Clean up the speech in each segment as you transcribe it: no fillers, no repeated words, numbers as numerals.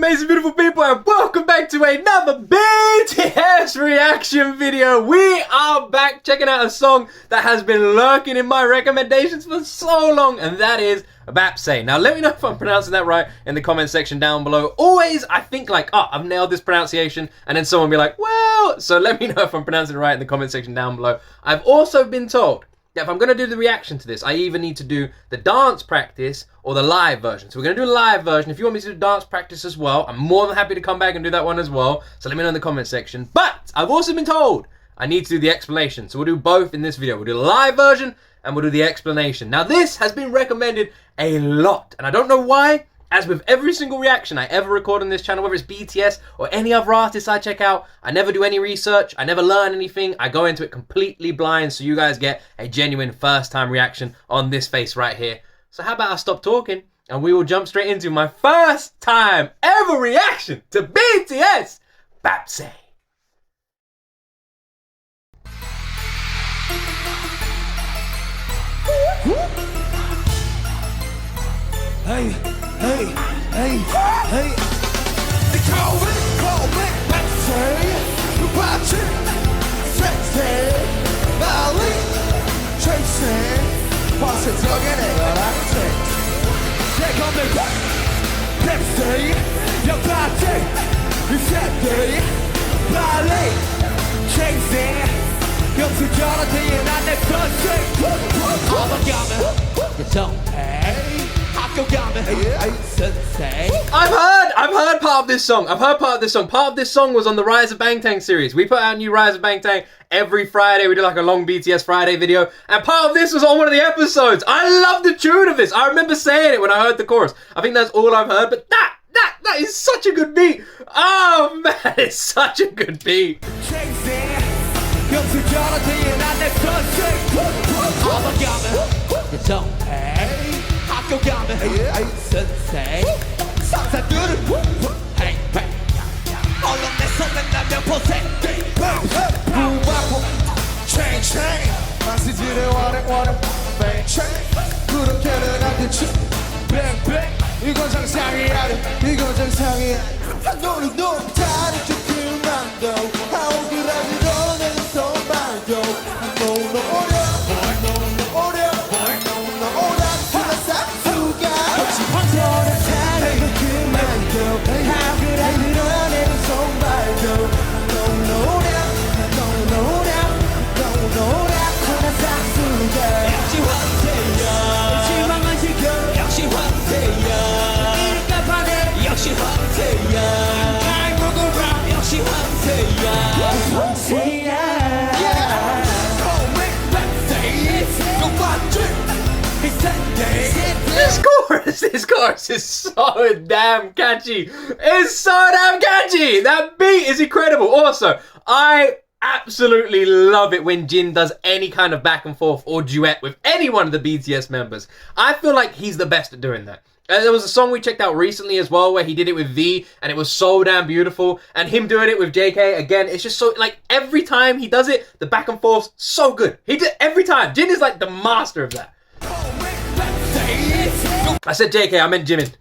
amazing beautiful people, and welcome back to another BTS reaction video. We are back checking out a song that has been lurking in my recommendations for so long, and that is Baepsae. Now let me know if I'm pronouncing that right in the comment section down below. Always I think like, oh, I've nailed this pronunciation, and then someone will be like, well, so let me know if I'm pronouncing it right in the comment section down below. I've also been told that if I'm going to do the reaction to this, I either need to do the dance practice or the live version. So we're going to do a live version. If you want me to do dance practice as well, I'm more than happy to come back and do that one as well. So let me know in the comment section. But I've also been told I need to do the explanation. So we'll do both in this video. We'll do the live version and we'll do the explanation. Now this has been recommended a lot, and I don't know why. As with every single reaction I ever record on this channel, whether it's BTS or any other artists I check out, I never do any research, I never learn anything, I go into it completely blind, so you guys get a genuine first time reaction on this face right here. So how about I stop talking and we will jump straight into my first time ever reaction to BTS, Baepsae. Hey, hey, hey, hey. They call me Baepsae. Baepsae, sexy, Bali, chasing. Pass it to get it, all I say. They call me Baepsae. Your body, you sexy, Bali, chasing. Come to G.O.T and I next touch. All I got me, you don't pay. I've heard part of this song. Part of this song was on the Rise of Bangtan series. We put out a new Rise of Bangtan every Friday. We do like a long BTS Friday video, and part of this was on one of the episodes. I love the tune of this. I remember saying it when I heard the chorus. I think that's all I've heard, but that is such a good beat. Oh man, it's such a good beat. 이건 상상이야, 이건 상상이야. 너를 너무 다른 조금만도 하고 그러지도 내 손발도 너무 어려 하나 싹수가 혹시 황소를 타는 그만도 하고 그러지도 내 손발도 너무 어려 하나 싹수가 역시 황태야 실망은 지금 역시 황태야 역시 황태야 역시 This chorus is so damn catchy. It's so damn catchy. That beat is incredible. Also, I absolutely love it when Jin does any kind of back and forth or duet with any one of the BTS members. I feel like he's the best at doing that. There was a song we checked out recently as well where he did it with V, and it was so damn beautiful. And him doing it with JK, again, it's just so, like, every time he does it, the back and forth's so good. He did every time. Jin is like the master of that. I said JK, I meant Jimin.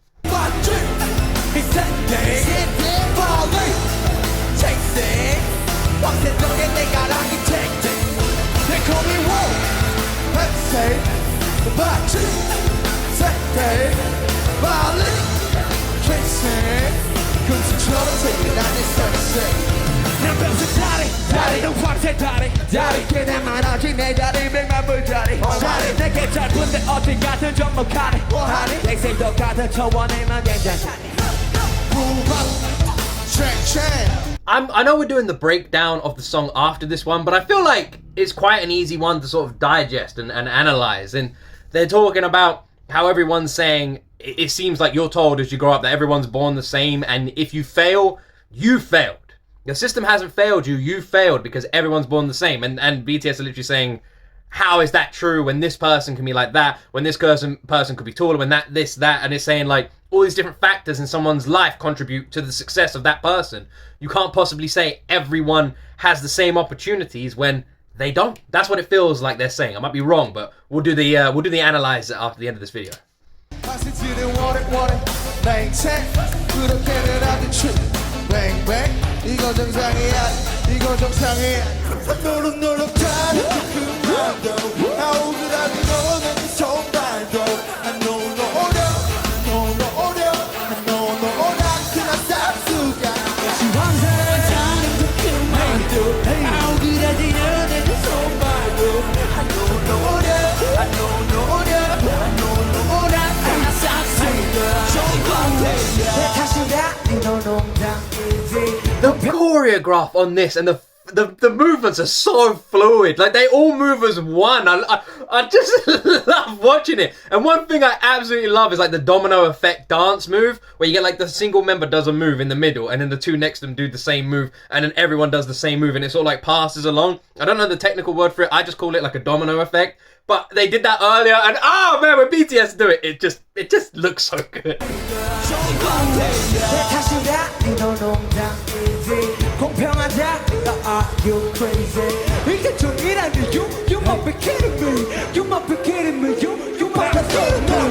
I know we're doing the breakdown of the song after this one, but I feel like it's quite an easy one to sort of digest and analyze. And they're talking about how everyone's saying it seems like you're told as you grow up that everyone's born the same, and if you fail, you failed. The system hasn't failed you, you failed because everyone's born the same. And BTS are literally saying, how is that true when this person can be like that, when this person could be taller, when that, and it's saying like all these different factors in someone's life contribute to the success of that person. You can't possibly say everyone has the same opportunities when they don't. That's what it feels like they're saying. I might be wrong, but we'll do the analyze after the end of this video. baepsae 그렇게는 아주 true bang bang 이거 정상이야 이거 정상이야 노릇노릇하는 그만둬 아우그라도 너는 손발도 I know no order no no order I know no order 그냥 싹수가 역시 환상하는 그 그만도 아우그라도 너는 손발도 I know no order I know no order I know no order 그냥 싹수가 손발도 다시가 이너 농담이지 The choreograph on this and the movements are so fluid. Like they all move as one. I just love watching it. And one thing I absolutely love is like the domino effect dance move, where you get like the single member does a move in the middle, and then the two next to them do the same move, and then everyone does the same move, and it sort of like passes along. I don't know the technical word for it. I just call it like a domino effect. But they did that earlier, and oh man, when BTS do it, it just looks so good. 공평하다 are you crazy 이게 정이란 게 you might be kidding me you might be kidding me you might be kidding me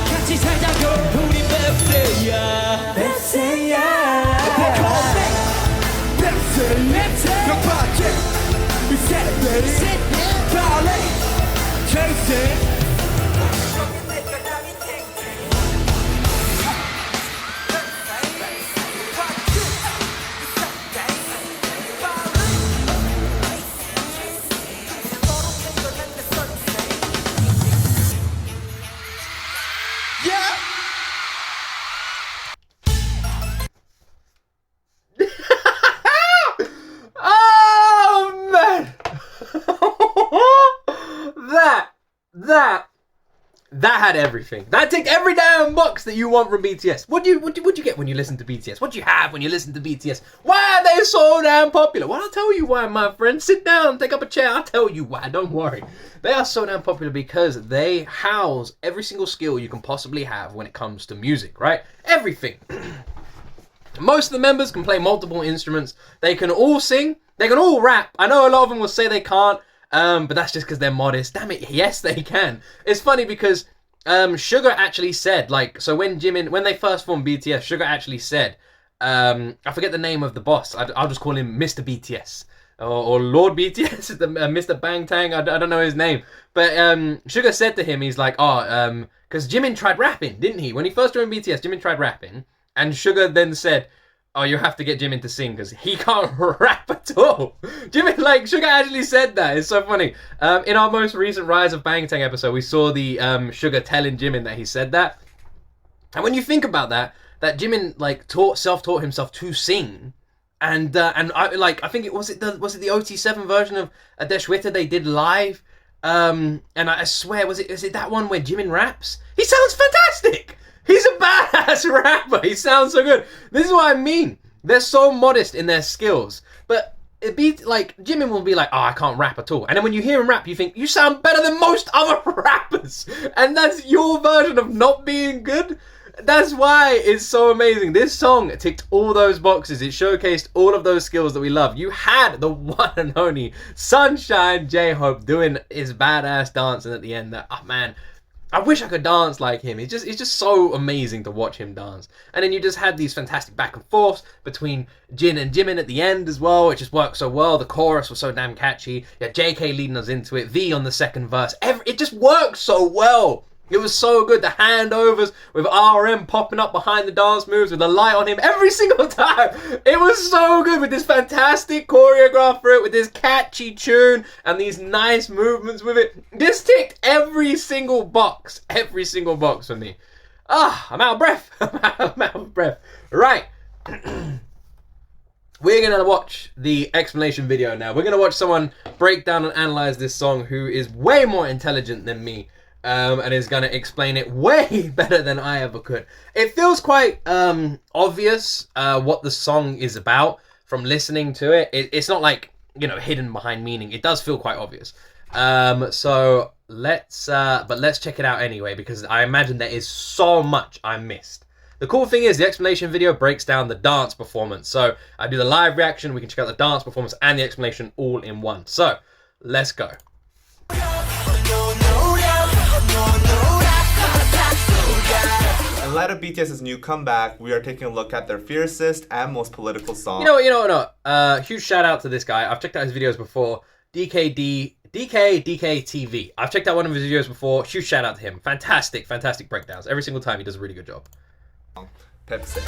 같이 살자고 우리 뱁새야 뱁새야 뱁새 너 파티 We set it ready Parley Chasing Oh man, that had everything. That ticked every damn box that you want from BTS. What do you get when you listen to BTS? What do you have when you listen to BTS? Why are they so damn popular? Well, I'll tell you why, my friend. Sit down, take up a chair. I'll tell you why. Don't worry. They are so damn popular because they house every single skill you can possibly have when it comes to music, right? Everything. Most of the members can play multiple instruments. They can all sing. They can all rap. I know a lot of them will say they can't, but that's just because they're modest. Damn it, yes they can. It's funny because Sugar actually said, like, so when they first formed BTS, Sugar actually said, I forget the name of the boss. I'll just call him Mr. BTS. Or Lord BTS, Mr. Bangtan, I don't know his name. But Sugar said to him, he's like, because Jimin tried rapping, didn't he? When he first joined BTS, Jimin tried rapping. And Sugar then said, oh, you have to get Jimin to sing because he can't rap at all. Jimin, like, Sugar actually said that. It's so funny. In our most recent Rise of Bangtan episode, we saw the Sugar telling Jimin that he said that. And when you think about that Jimin, like, self-taught himself to sing. And I think was it the OT7 version of Adeshwita they did live? And I swear, is it that one where Jimin raps? He sounds fantastic! He's a badass rapper. He sounds so good. This is what I mean. They're so modest in their skills. But it'd be like, Jimin will be like, oh, I can't rap at all. And then when you hear him rap, you think, you sound better than most other rappers. And that's your version of not being good. That's why it's so amazing. This song ticked all those boxes. It showcased all of those skills that we love. You had the one and only Sunshine J-Hope doing his badass dancing at the end. Oh, man. I wish I could dance like him. It's just so amazing to watch him dance. And then you just had these fantastic back and forths between Jin and Jimin at the end as well. It just worked so well. The chorus was so damn catchy. Yeah, JK leading us into it. V on the second verse. It just worked so well. It was so good. The handovers with RM popping up behind the dance moves with the light on him every single time. It was so good with this fantastic choreograph for it, with this catchy tune and these nice movements with it. This ticked every single box. Every single box for me. I'm out of breath. I'm out of breath. Right. We're going to watch the explanation video now. We're going to watch someone break down and analyze this song who is way more intelligent than me. and is going to explain it way better than I ever could. It feels quite obvious what the song is about from listening to it. It's not like, you know, hidden behind meaning. It does feel quite obvious. So let's check it out anyway, because I imagine there is so much I missed. The cool thing is the explanation video breaks down the dance performance. So I do the live reaction, we can check out the dance performance and the explanation all in one. So let's go. In light of BTS's new comeback, we are taking a look at their fiercest and most political song. You know what? Huge shout out to this guy. I've checked out his videos before. DK TV. I've checked out one of his videos before. Huge shout out to him. Fantastic breakdowns. Every single time he does a really good job. BAEPSE.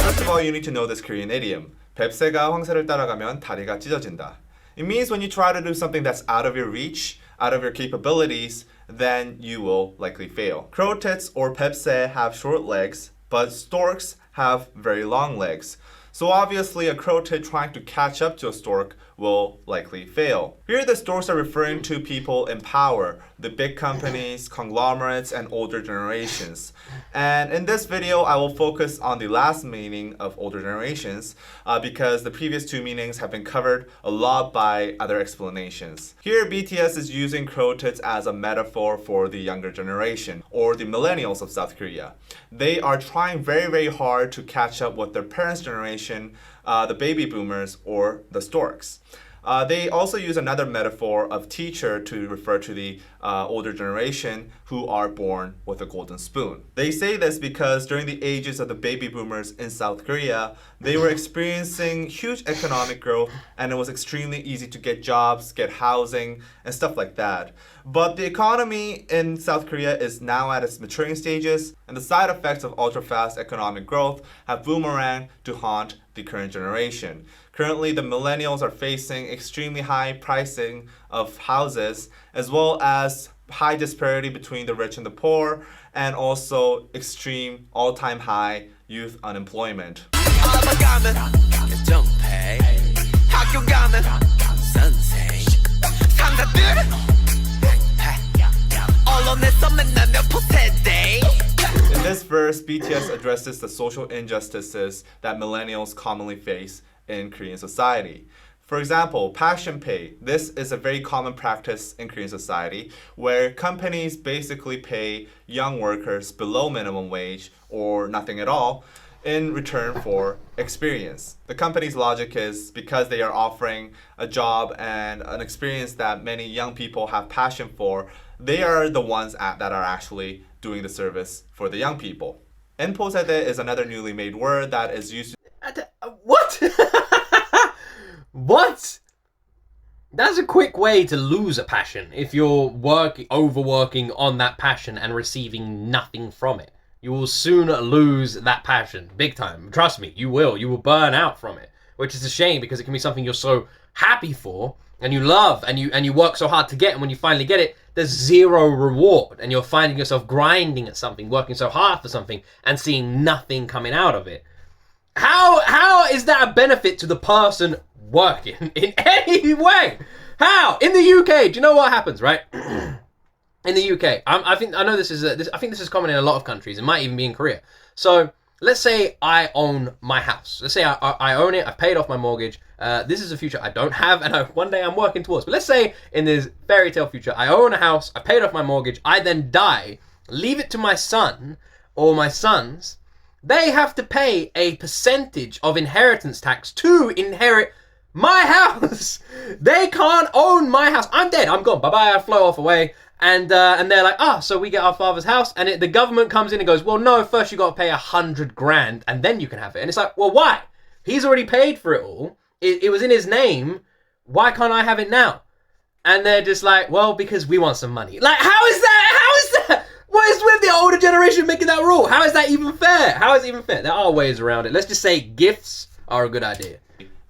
First of all, you need to know this Korean idiom. 뱁새가 황새를 따라가면 다리가 찢어진다. It means when you try to do something that's out of your reach, out of your capabilities, then you will likely fail. Crow-tits or BAEPSE have short legs, but storks have very long legs. So obviously a crow-tit trying to catch up to a stork will likely fail. Here the storks are referring to people in power, the big companies, conglomerates, and older generations. And in this video, I will focus on the last meaning of older generations because the previous two meanings have been covered a lot by other explanations. Here, BTS is using crow-tits as a metaphor for the younger generation, or the millennials of South Korea. They are trying very hard to catch up with their parents' generation, the baby boomers, or the storks. They also use another metaphor of teacher to refer to the older generation who are born with a golden spoon. They say this because during the ages of the baby boomers in South Korea, they were experiencing huge economic growth and it was extremely easy to get jobs, get housing, and stuff like that. But the economy in South Korea is now at its maturing stages, and the side effects of ultra-fast economic growth have boomeranged to haunt the current generation. Currently, the millennials are facing extremely high pricing of houses, as well as high disparity between the rich and the poor, and also extreme all-time high youth unemployment. In this verse, BTS addresses the social injustices that millennials commonly face in Korean society. For example, passion pay. This is a very common practice in Korean society where companies basically pay young workers below minimum wage or nothing at all in return for experience. The company's logic is because they are offering a job and an experience that many young people have passion for, they are the ones that are actually doing the service for the young people. Enposede is another newly made word that is used to... What? What? That's a quick way to lose a passion if you're overworking on that passion and receiving nothing from it. You will soon lose that passion, big time. Trust me, you will. You will burn out from it, which is a shame because it can be something you're so happy for and you love and you work so hard to get, and when you finally get it, there's zero reward and you're finding yourself grinding at something, working so hard for something and seeing nothing coming out of it. How is that a benefit to the person working in any way? How? In the UK, do you know what happens, right? In the UK, I think this is common in a lot of countries. It might even be in Korea. So let's say I own my house. Let's say I own it. I've paid off my mortgage. This is a future I don't have, and one day I'm working towards. But let's say in this fairy tale future, I own a house. I paid off my mortgage. I then die. Leave it to my son or my sons. They have to pay a percentage of inheritance tax to inherit my house. They can't own my house. I'm dead. I'm gone. Bye-bye. I flow off away. And they're like, so we get our father's house. And the government comes in and goes, well, no, first you got to pay 100 grand and then you can have it. And it's like, well, why? He's already paid for it all. It was in his name. Why can't I have it now? And they're just like, well, because we want some money. Like, how is that? What is with the older generation making that rule? How is that even fair? How is it even fair? There are ways around it. Let's just say gifts are a good idea.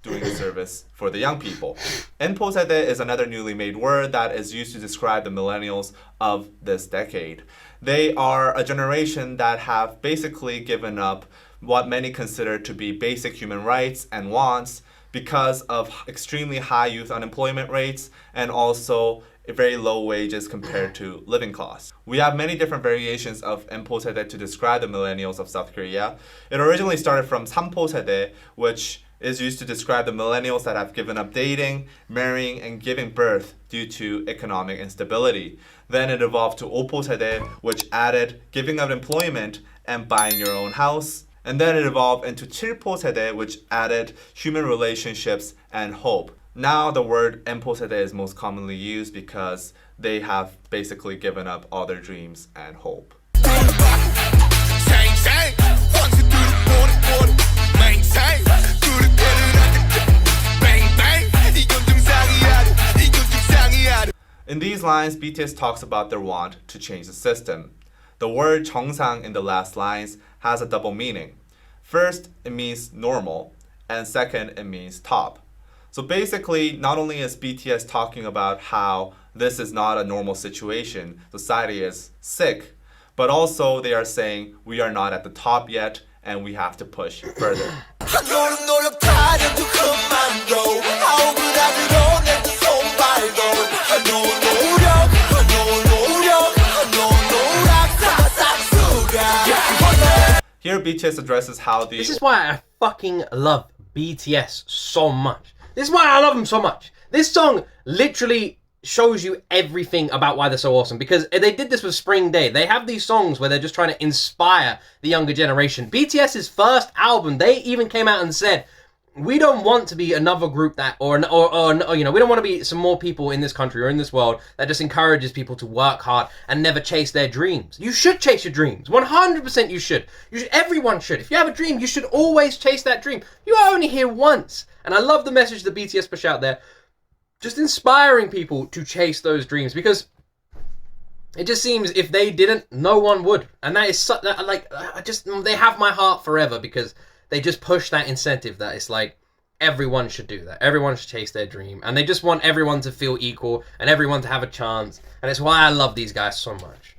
doing a service for the young people. Nposedae is another newly made word that is used to describe the millennials of this decade. They are a generation that have basically given up what many consider to be basic human rights and wants because of extremely high youth unemployment rates and also very low wages compared to living costs. We have many different variations of Nposedae to describe the millennials of South Korea. It originally started from Samposedae, which is used to describe the millennials that have given up dating, marrying, and giving birth due to economic instability. Then it evolved to Oposedae, which added giving up employment and buying your own house. And then it evolved into Chilposedae, which added human relationships and hope. Now the word Nposedae is most commonly used because they have basically given up all their dreams and hope. In these lines, BTS talks about their want to change the system. The word 정상 in the last lines has a double meaning. First, it means normal, and second, it means top. So basically, not only is BTS talking about how this is not a normal situation, society is sick, but also they are saying we are not at the top yet and we have to push further. Here BTS addresses how the... This is why I fucking love BTS so much. This is why I love them so much. This song literally shows you everything about why they're so awesome, because they did this with Spring Day. They have these songs where they're just trying to inspire the younger generation. BTS's first album, they even came out and said, we don't want to be another group that, or you know, we don't want to be some more people in this country or in this world that just encourages people to work hard and never chase their dreams. You should chase your dreams. 100% you should. Everyone should. If you have a dream, you should always chase that dream. You are only here once. And I love the message that BTS push out there. Just inspiring people to chase those dreams, because it just seems if they didn't, no one would. And that is they have my heart forever, because they just push that incentive that it's like everyone should do that. Everyone should chase their dream. And they just want everyone to feel equal and everyone to have a chance. And it's why I love these guys so much.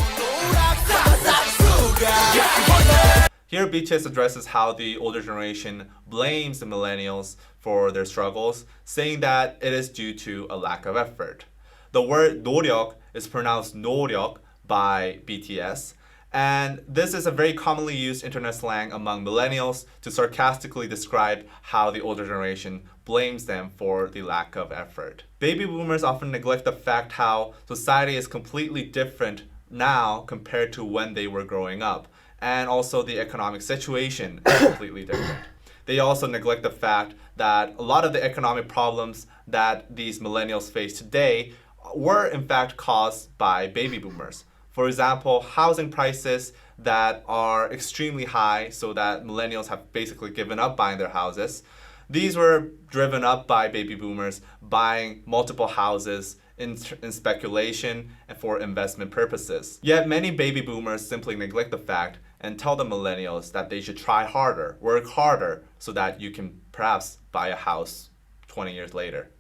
Here BTS addresses how the older generation blames the millennials for their struggles, saying that it is due to a lack of effort. The word 노력 is pronounced 노력 by BTS, and this is a very commonly used internet slang among millennials to sarcastically describe how the older generation blames them for the lack of effort. Baby boomers often neglect the fact how society is completely different now compared to when they were growing up, and also the economic situation is completely different. They also neglect the fact that a lot of the economic problems that these millennials face today were in fact caused by baby boomers. For example, housing prices that are extremely high, so that millennials have basically given up buying their houses. These were driven up by baby boomers buying multiple houses in speculation and for investment purposes. Yet many baby boomers simply neglect the fact and tell the millennials that they should try harder, work harder, so that you can perhaps buy a house 20 years later.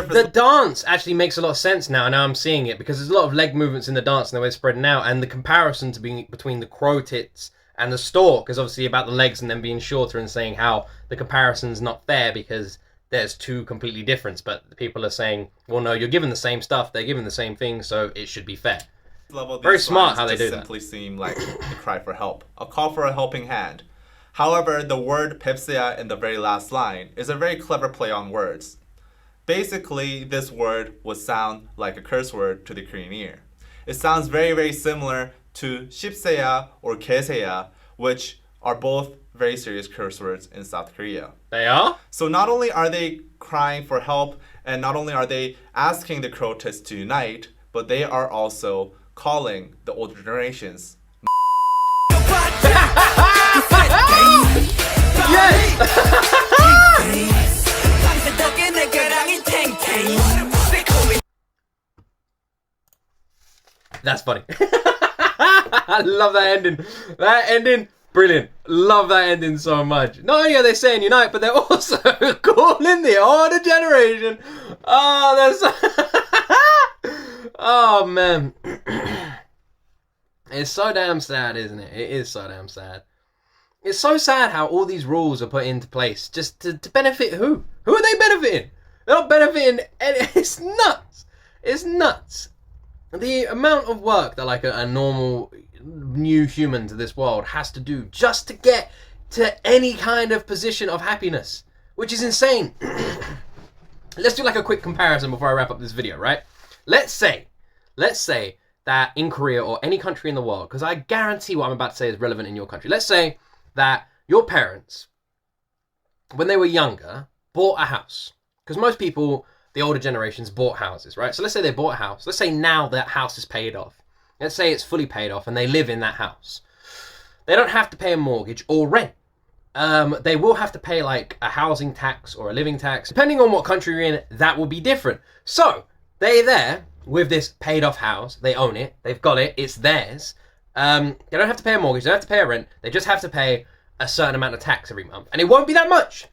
The dance actually makes a lot of sense now I'm seeing it, because there's a lot of leg movements in the dance and the way it's spreading out, and the comparison to being between the Crow-tits and the stork is obviously about the legs and them being shorter, and saying how the comparison's not fair because there's two completely different, but people are saying, well, no, you're given the same stuff, they're given the same thing, so it should be fair. Very smart how they do that. Simply seem like a cry for help, a call for a helping hand. However, the word Baepsae in the very last line is a very clever play on words. Basically, this word would sound like a curse word to the Korean ear. It sounds very, very similar to shipseya or keseya, which are both very serious curse words in South Korea. They are? So not only are they crying for help, and not only are they asking the Crow-tits to unite, but they are also calling the older generations. Yes! That's funny. I love that ending. That ending, brilliant. Love that ending so much. Not only are they saying unite, but they're also calling the older generation. Oh, that's... Oh, man. It's so damn sad, isn't it? It is so damn sad. It's so sad how all these rules are put into place just to benefit who? Who are they benefiting? They're not benefiting... It's nuts. It's nuts. The amount of work that like a normal new human to this world has to do just to get to any kind of position of happiness, which is insane. Let's do like a quick comparison before I wrap up this video, right? Let's say that in Korea or any country in the world, because I guarantee what I'm about to say is relevant in your country. Let's say that your parents, when they were younger, bought a house. Because most people, the older generations, bought houses, right? So let's say they bought a house. Let's say now that house is paid off. Let's say it's fully paid off and they live in that house. They don't have to pay a mortgage or rent. They will have to pay like a housing tax or a living tax. Depending on what country you're in, that will be different. So they're there with this paid off house. They own it. They've got it. It's theirs. They don't have to pay a mortgage. They don't have to pay a rent. They just have to pay a certain amount of tax every month. And it won't be that much.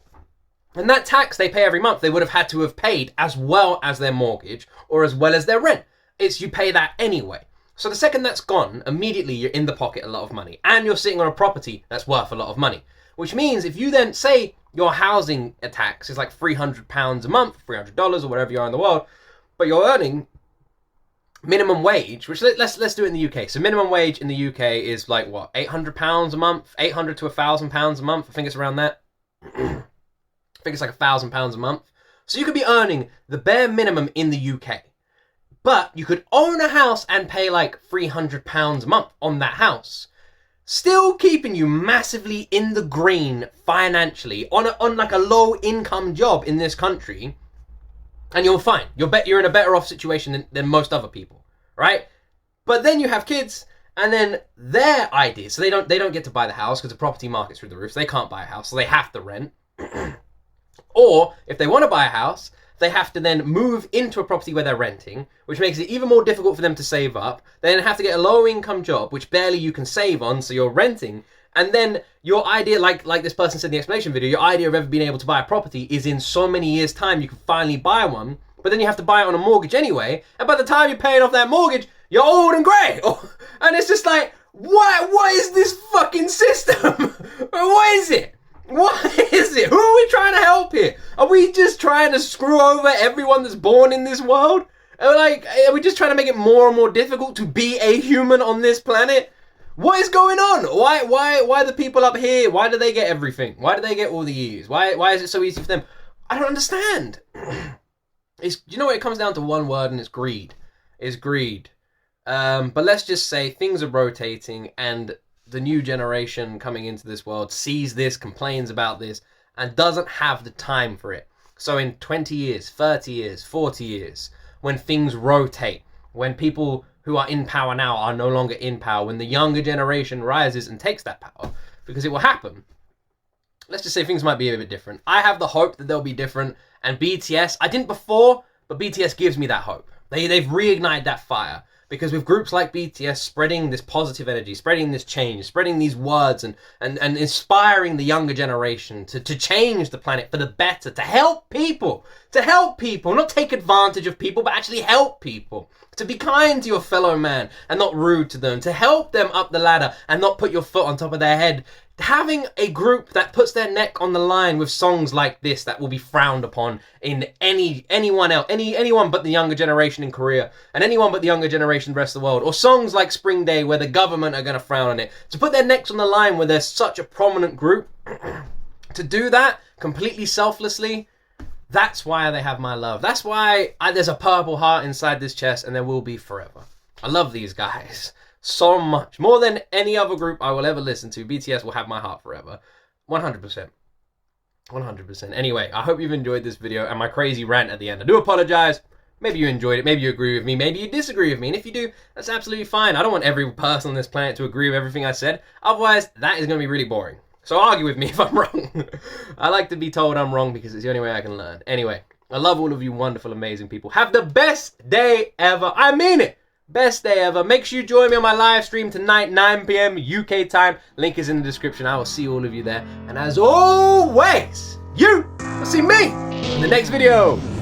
And that tax they pay every month, they would have had to have paid as well as their mortgage or as well as their rent. It's you pay that anyway. So the second that's gone, immediately you're in the pocket a lot of money. And you're sitting on a property that's worth a lot of money. Which means if you then say your housing tax is like £300 a month, $300 or whatever you are in the world, but you're earning minimum wage, which let's do it in the UK. So minimum wage in the UK is like what, £800 a month, £800 to £1,000 a month. I think it's around that. I think it's like £1,000 a month. So you could be earning the bare minimum in the UK. But you could own a house and pay like £300 a month on that house. Still keeping you massively in the green financially on like a low income job in this country. And you're fine. You're in a better off situation than most other people, right? But then you have kids, and then their idea, so they don't get to buy the house because the property market's through the roof. So they can't buy a house, so they have to rent. Or if they want to buy a house, they have to then move into a property where they're renting, which makes it even more difficult for them to save up. They then have to get a low income job, which barely you can save on, so you're renting. And then your idea, like this person said in the explanation video, your idea of ever being able to buy a property is in so many years' time you can finally buy one, but then you have to buy it on a mortgage anyway, and by the time you're paying off that mortgage, you're old and grey. And it's just like, what is this fucking system? What is it? What is it? Who are we trying to help here? Are we just trying to screw over everyone that's born in this world? Are we just trying to make it more and more difficult to be a human on this planet? What is going on? Why the people up here? Why do they get everything? Why do they get all the E's? Why is it so easy for them? I don't understand. You know what? It comes down to one word, and it's greed. It's greed. But let's just say things are rotating, and the new generation coming into this world sees this, complains about this, and doesn't have the time for it. So in 20 years, 30 years, 40 years, when things rotate, when people who are in power now are no longer in power, when the younger generation rises and takes that power, because it will happen, let's just say things might be a bit different. I have the hope that they'll be different, and BTS, I didn't before, but BTS gives me that hope. They've reignited that fire. Because with groups like BTS spreading this positive energy, spreading this change, spreading these words and inspiring the younger generation to change the planet for the better, to help people, not take advantage of people, but actually help people, to be kind to your fellow man and not rude to them, to help them up the ladder and not put your foot on top of their head. Having a group that puts their neck on the line with songs like this that will be frowned upon in anyone else, anyone but the younger generation in Korea, and anyone but the younger generation in the rest of the world, or songs like Spring Day where the government are going to frown on it, to put their necks on the line where there's such a prominent group, to do that completely selflessly, that's why they have my love. That's why there's a purple heart inside this chest, and there will be forever. I love these guys so much. More than any other group I will ever listen to, BTS will have my heart forever. 100%. 100%. Anyway, I hope you've enjoyed this video and my crazy rant at the end. I do apologize. Maybe you enjoyed it. Maybe you agree with me. Maybe you disagree with me. And if you do, that's absolutely fine. I don't want every person on this planet to agree with everything I said. Otherwise, that is going to be really boring. So argue with me if I'm wrong. I like to be told I'm wrong because it's the only way I can learn. Anyway, I love all of you wonderful, amazing people. Have the best day ever. I mean it. best day ever. Make sure you join me on my live stream tonight, 9 p.m. UK time. Link is in the description. I will see all of you there. And as always, you will see me in the next video.